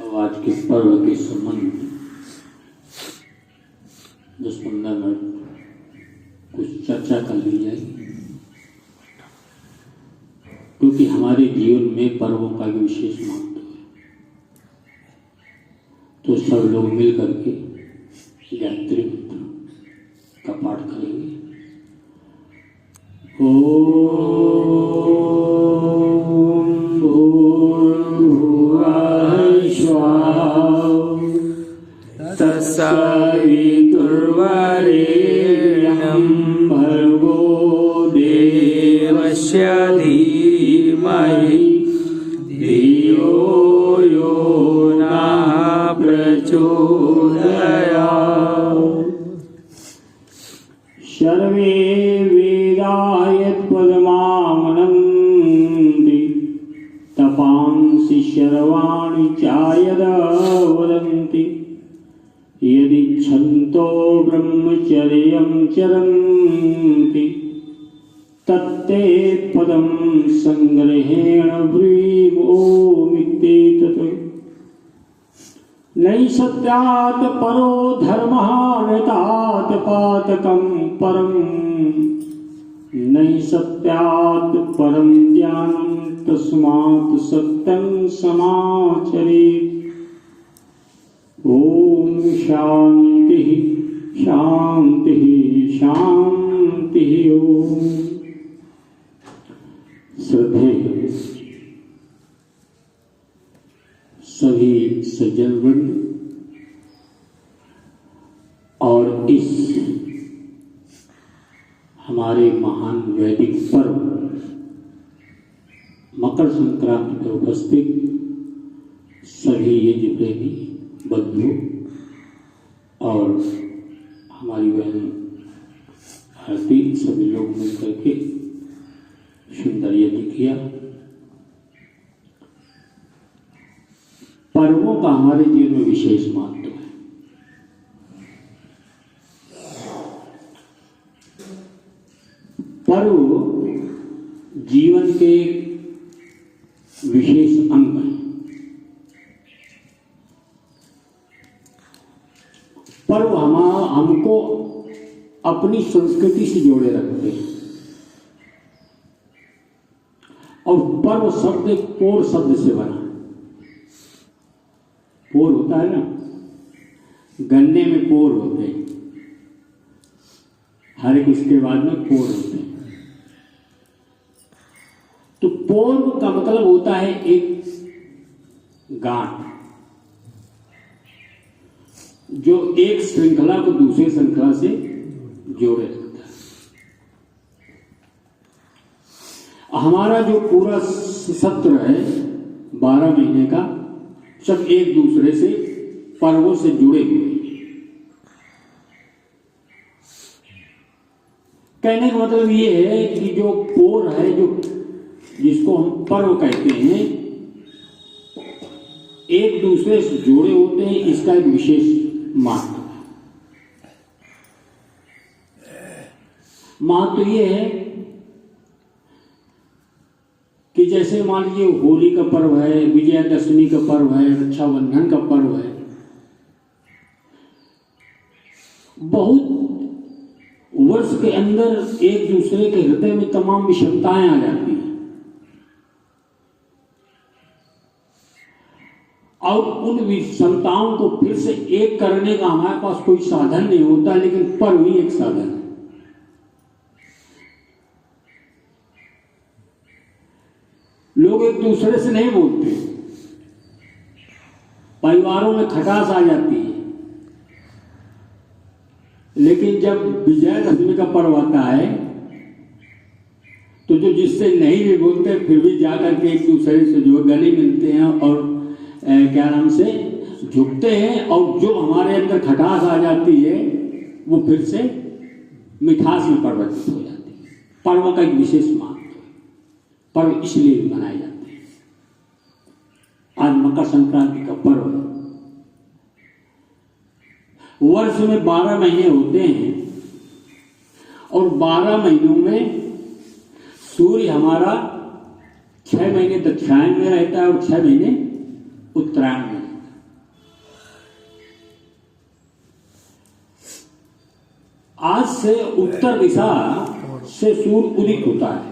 अब आज के पर्व के संबंध में 10-15 मिनट कुछ चर्चा कर ली जाए, क्योंकि हमारे जीवन में पर्वों का भी विशेष महत्व है। तो सब लोग मिल करके गायत्री मंत्र का पाठ करेंगे। तत्सवितुर्वरेण्यं भर्गो देवस्य धीमहि धियो यो नः प्रचोदयात्। सर्वे वेदा यत्पदमामनन्ति तपांसि सर्वाणि चायद वदन्ति यदिच्छन्तो ब्रह्मचर्यं चरन्ति तत्ते पदं संग्रहेण ब्रूमोमिति तत्। नहि सत्यात् परो धर्मः नैतात् पातकं परम् नहि सत्यात् परं ज्ञानं तस्मात् सत्यं समाचरेत्। ओम शांति शांति शांति। ओम श्रद्धेय सभी सज्जनवृंद और इस हमारे महान वैदिक पर्व मकर संक्रांति पर उपस्थित सभी यज्ञ प्रेमी बंधु और हमारी बहन आरती, सभी लोग मिलकर के सुंदर यज्ञ किया। पर्वों का हमारे जीवन में विशेष महत्व है। पर्व जीवन के विशेष अंग हैं। पर्व हमको अपनी संस्कृति से जोड़े रखते हैं। और पर्व शब्द एक पोर शब्द से बना। पोर होता है ना, गन्ने में पोर होते हैं, हर एक उसके बाद में पोर होते हैं। तो पोर का मतलब होता है एक गांठ जो एक श्रृंखला को दूसरी श्रृंखला से जोड़े रखता है। हमारा जो पूरा सत्र है 12 महीने का, सब एक दूसरे से पर्वों से जुड़े हुए। कहने का मतलब ये है कि जो पोर है, जो जिसको हम पर्व कहते हैं, एक दूसरे से जुड़े होते हैं। इसका एक विशेष महत्व ये है कि जैसे मान लीजिए होली का पर्व है, विजयादशमी का पर्व है, रक्षाबंधन का पर्व है। बहुत वर्ष के अंदर एक दूसरे के हृदय में तमाम विषमताएं आ जाती हैं और उन विषमताओं को फिर से एक करने का हमारे पास कोई साधन नहीं होता, लेकिन पर्व ही एक साधन है। लोग एक दूसरे से नहीं बोलते, परिवारों में खटास आ जाती है, लेकिन जब विजयादशमी का पर्व आता है तो जो जिससे नहीं भी बोलते फिर भी जाकर के एक दूसरे से जो गले मिलते हैं और क्या नाम से झुकते हैं, और जो हमारे अंदर खटास आ जाती है वो फिर से मिठास में परिवर्तित हो जाती है। पर्व का एक विशेष महत्व है। पर्व इसलिए मनाए जाते हैं। आज मकर संक्रांति का पर्व है। वर्ष में 12 महीने होते हैं और 12 महीनों में सूर्य हमारा 6 महीने दक्षिणायन में रहता है और 6 महीने उत्तरायण में रहता है। आज से उत्तर दिशा से सूर्य उदित होता है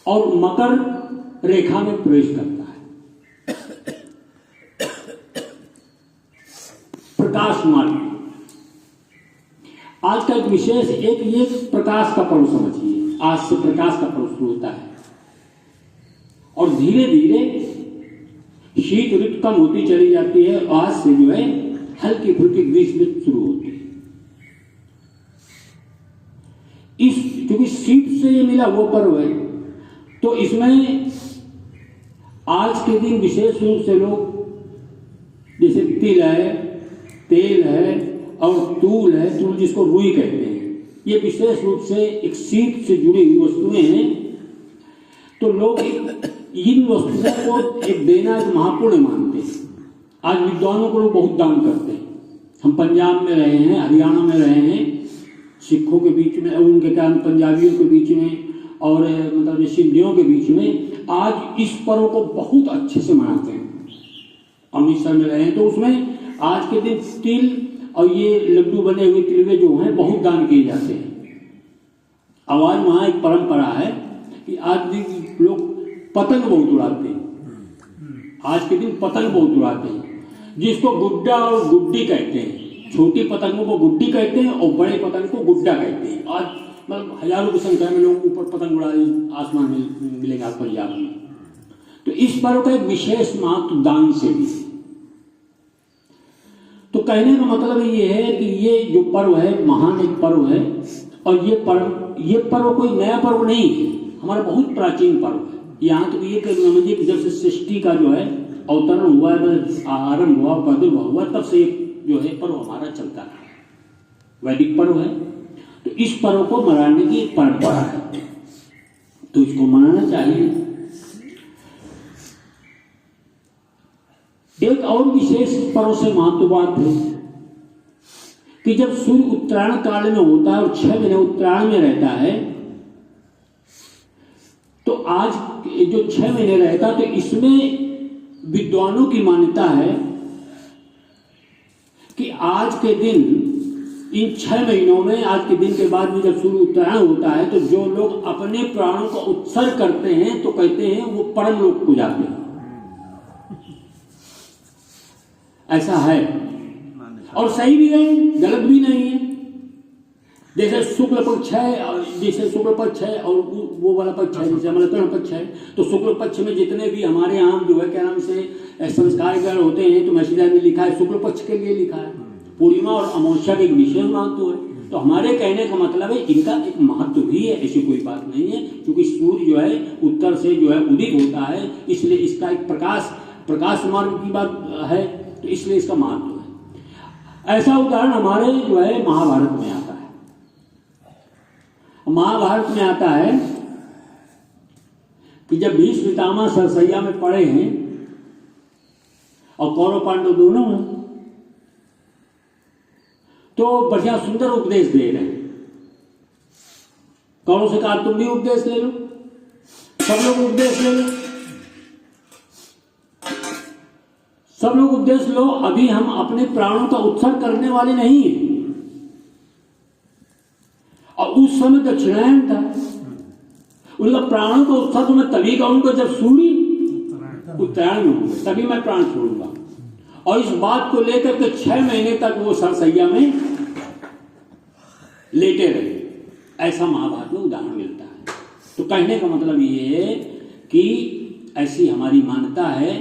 और मकर रेखा में प्रवेश करता है। प्रकाश मार्ग आज का एक विशेष एक ये प्रकाश का पर्व समझिए। आज से प्रकाश का पर्व शुरू होता है और धीरे धीरे शीत ऋतु कम होती चली जाती है। आज से जो है हल्की फुल्की ग्रीष्म ऋतु शुरू होती है। इस क्योंकि शीत से ये मिला वो पर्व है तो इसमें आज के दिन विशेष रूप से लोग जैसे तिल है, तेल है और तूल है, तूल जिसको रुई कहते हैं, ये विशेष रूप से एक शीत से जुड़ी हुई वस्तुएं हैं। तो लोग इन वस्तुओं को एक देना एक महापुण्य मानते हैं। आज विद्वानों को लोग बहुत दान करते हैं। हम पंजाब में रहे हैं, हरियाणा में रहे हैं, सिखों के बीच में, उनके कारण पंजाबियों के बीच में और मतलब सिंधियों के बीच में आज इस पर्व को बहुत अच्छे से मनाते हैं। अमृतसर में रहे हैं तो उसमें आज के दिन तिल और ये लड्डू बने हुए तिलवे जो हैं बहुत दान किए जाते हैं। अब आज वहाँ एक परंपरा है कि आज दिन लोग पतंग बहुत उड़ाते हैं। आज के दिन पतंग बहुत उड़ाते हैं जिसको गुड्डा और गुड्डी कहते हैं। छोटी पतंगों को गुड्डी कहते हैं और बड़े पतंग को गुड्डा कहते हैं। आज मतलब हजारों की संख्या में लोग ऊपर पतंग उड़ा आसमान में मिलेगा पंजाब में। तो इस पर्व का एक विशेष महत्व दान से भी। तो कहने का मतलब ये है कि ये जो पर्व है महान एक पर्व है और ये पर्व कोई नया पर्व नहीं है, हमारा बहुत प्राचीन पर्व है। यहाँ तो ये समझिए कि जब से सृष्टि का जो है अवतरण हुआ है, आरंभ हुआ, प्रादुर्भाव हुआ, तब से जो है पर्व हमारा चलता है। वैदिक पर्व है तो इस पर्व को मनाने की एक परंपरा है तो इसको मनाना चाहिए। एक और विशेष पर्व से महत्व बात है कि जब सूर्य उत्तरायण काल में होता है और 6 महीने उत्तरायण में रहता है तो आज जो 6 महीने रहता है तो इसमें विद्वानों की मान्यता है कि आज के दिन इन 6 महीनों में आज के दिन के बाद में जब सूर्य उत्तरायण होता है तो जो लोग अपने प्राणों का उत्सर्ग करते हैं तो कहते हैं वो परम लोक को जाते हैं। ऐसा है और सही भी है, गलत भी नहीं है। जैसे शुक्ल पक्ष है, जैसे शुक्ल पक्ष है और वो वाला पक्ष है, जैसे हमारा कर्ण पक्ष है तो शुक्ल पक्ष में जितने भी हमारे यहाँ जो है क्या नाम से संस्कार होते हैं तो मैसेज में लिखा है शुक्ल पक्ष के लिए लिखा है। पूर्णिमा और अमावस्या के एक विशेष महत्व है। तो हमारे कहने का मतलब है इनका एक महत्व भी है, ऐसी कोई बात नहीं है। क्योंकि सूर्य जो है उत्तर से जो है उदित होता है इसलिए इसका एक प्रकाश मार्ग की बात है तो इसलिए इसका महत्व है। ऐसा उदाहरण हमारे जो है महाभारत में आता है। महाभारत में आता है कि जब भीष्म पितामह सरसैया में पड़े हैं और कौरव पांडव दोनों हैं तो बढ़िया सुंदर उपदेश दे रहे हैं। कौरव से कहा तुम भी उपदेश ले लो, सब लोग उपदेश ले लो, सब लोग उपदेश लो। अभी हम अपने प्राणों का उत्सर्ग करने वाले नहीं हैं। और उस समय दक्षिणायन था, उनका प्राणों का उत्सर्ग मैं तभी करूंगा जब सूर्य उत्तरायण में होंगे, तभी मैं प्राण छोड़ूंगा। और इस बात को लेकर के 6 महीने तक वो सरसैया में लेटे रहे। ऐसा महाभारत में उदाहरण मिलता है। तो कहने का मतलब ये है कि ऐसी हमारी मान्यता है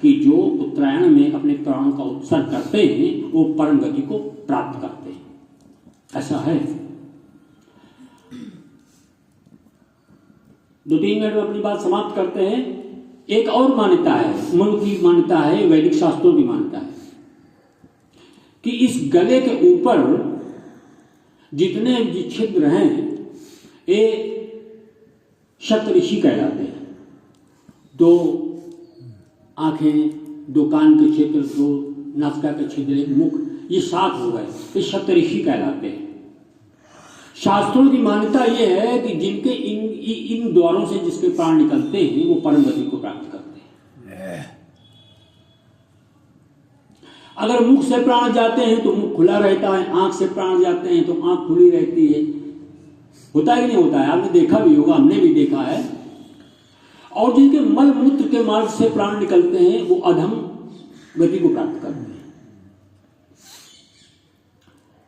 कि जो उत्तरायण में अपने प्राणों का उत्सर्ग करते हैं वो परम गति को प्राप्त करते हैं। ऐसा है। 2-3 मिनट में अपनी बात समाप्त करते हैं। एक और मान्यता है, मन की मान्यता है, वैदिक शास्त्रों की मान्यता है कि इस गले के ऊपर जितने भी छिद्र हैं ये सप्तऋषि कहलाते हैं। 2 आंखें, 2 कान के छिद्र, 2 नासिका के छिद्र, 1 मुख, ये 7 हो गए, ये सप्तऋषि कहलाते हैं। शास्त्रों की मान्यता यह है कि जिनके इन द्वारों से जिसके प्राण निकलते हैं वो परम गति को प्राप्त करते हैं। अगर मुख से प्राण जाते हैं तो मुख खुला रहता है, आंख से प्राण जाते हैं तो आंख खुली रहती है। होता है कि नहीं होता है? आपने देखा भी होगा, हमने भी देखा है। और जिनके मल मूत्र के मार्ग से प्राण निकलते हैं वो अधम गति को प्राप्त करते हैं।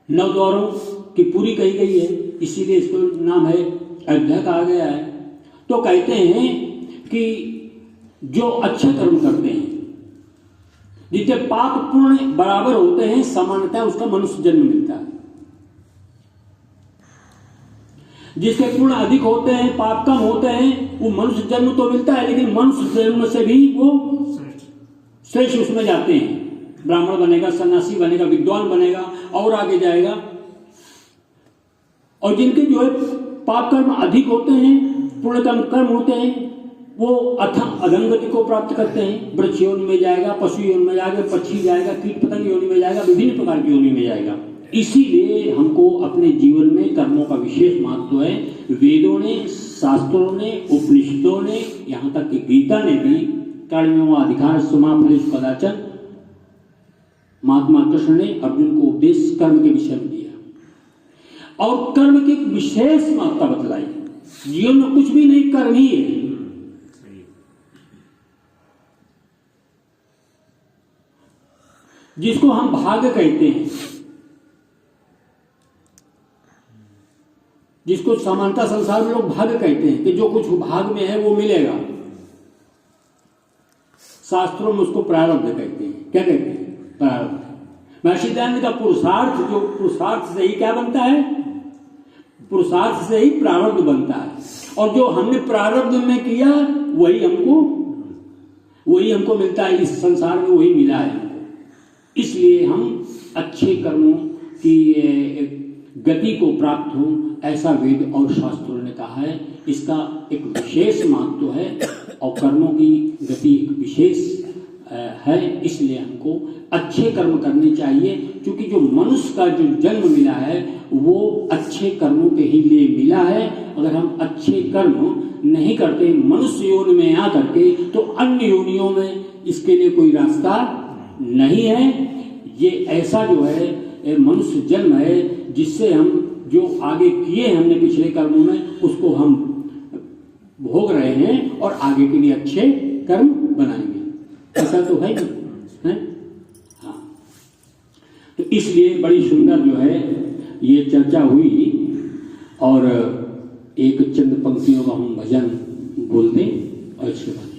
9 द्वारों की पूरी कही गई है, इसीलिए इसको नाम है अयोध्या कहा गया है। तो कहते हैं कि जो अच्छे कर्म करते हैं, जितने पाप पुण्य बराबर होते हैं, सामान्यतः उसका मनुष्य जन्म मिलता है। जिसके पुण्य अधिक होते हैं, पाप कम होते हैं, वो मनुष्य जन्म तो मिलता है, लेकिन मनुष्य जन्म से भी वो श्रेष्ठ उसमें जाते हैं। ब्राह्मण बनेगा, सन्यासी बनेगा, विद्वान बनेगा और आगे जाएगा। और जिनके जो है पाप कर्म अधिक होते हैं, पुण्य कर्म कम होते हैं, वो अधोगति को प्राप्त करते हैं। वृक्ष योनि में जाएगा, पशु योनि में जाएगा, पक्षी जाएगा, कीट पतंग योनि में जाएगा, विभिन्न प्रकार की योनि में जाएगा। इसीलिए हमको अपने जीवन में कर्मों का विशेष महत्व है। वेदों ने, शास्त्रों ने, उपनिषदों ने, यहाँ तक कि गीता ने भी कर्मण्येवाधिकारस्ते मा फलेषु कदाचन, महात्मा कृष्ण ने अर्जुन को उपदेश कर्म के विषय में दिया और कर्म की विशेष महत्ता बतलाई। जीवन में कुछ भी नहीं, कर्म ही है। जिसको हम भाग्य कहते हैं, जिसको सामान्यतः संसार में लोग भाग्य कहते हैं कि जो कुछ भाग में है वो मिलेगा। शास्त्रों में उसको प्रारब्ध कहते हैं। क्या कहते हैं? प्रारब्ध। महर्षि दयानंद का पुरुषार्थ, जो पुरुषार्थ से ही क्या बनता है? पुरुषार्थ से ही प्रारब्ध बनता है। और जो हमने प्रारब्ध में किया वही हमको मिलता है। इस संसार में वही मिला है हमको। इसलिए हम अच्छे कर्मों की गति को प्राप्त हो, ऐसा वेद और शास्त्रों ने कहा है। इसका एक विशेष महत्व है और कर्मों की गति एक विशेष है। इसलिए हमको अच्छे कर्म करने चाहिए, क्योंकि जो मनुष्य का जो जन्म मिला है वो अच्छे कर्मों के ही लिए मिला है। अगर हम अच्छे कर्म नहीं करते मनुष्य योनि में आ करके, तो अन्य योनियों में इसके लिए कोई रास्ता नहीं है। ये ऐसा जो है मनुष्य जन्म है, जिससे हम जो आगे किए हैं हमने पिछले कर्मों में, उसको हम भोग रहे हैं और आगे के लिए अच्छे कर्म बनाएंगे। ऐसा तो है नहीं? हाँ। तो इसलिए बड़ी सुंदर जो है ये चर्चा हुई। और एक चंद पंक्तियों का हम भजन बोल दें और इसके बाद